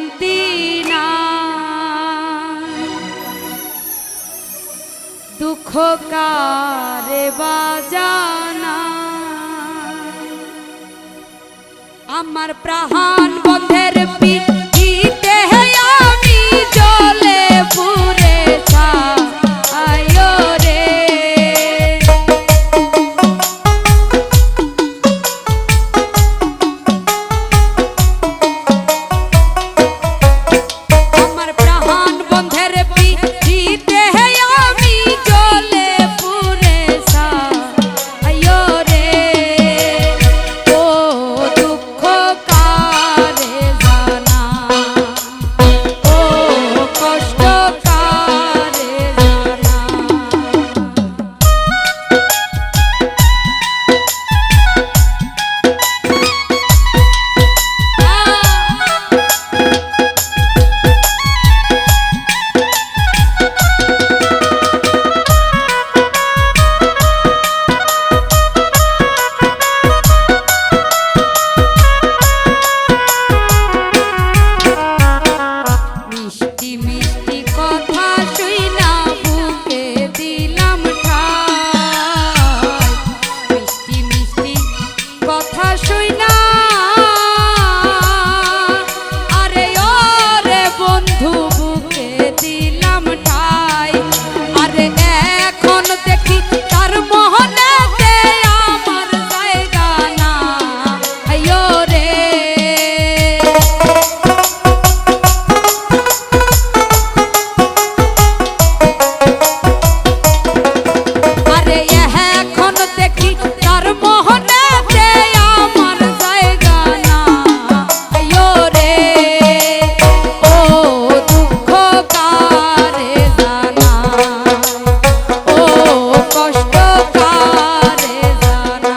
শান্তি না, দুঃখ কারে বাজানা। আমার প্রাণ বন্ধের পিঠিতে আমি জ্বলে পুড়ে ছাই রে। আমার প্রাণ বন্ধের পিঠিতে আমি জ্বলে পুড়ে ছাই রে। ও দুঃখ কারে জানা, ও কষ্ট কারে জানা। মিষ্টি মিষ্টি কথা শুইনা বুকে দিলাম ঠাই, মিষ্টি মিষ্টি কথা শুইনা আরে ও রে বন্ধু বুকে দিলাম ঠাই। আরে এখন দেখি তার মোহনেতে আমার জায়গা না আইয়ো রে। আরে এখন দেখি তার মোহনেতে আমার জায়গা না আইয়ো রে। ও দুঃখ কারে জানা, ও কষ্ট কারে জানা।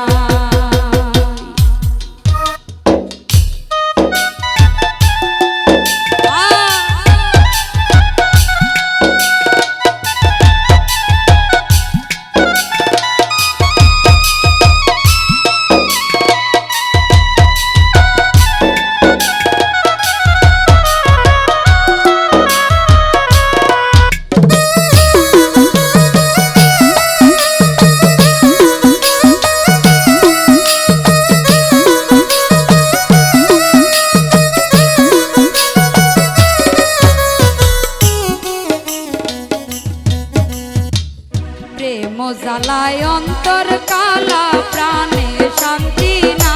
প্রেম জ্বালায় অন্তর কালা, প্রাণে শান্তি না।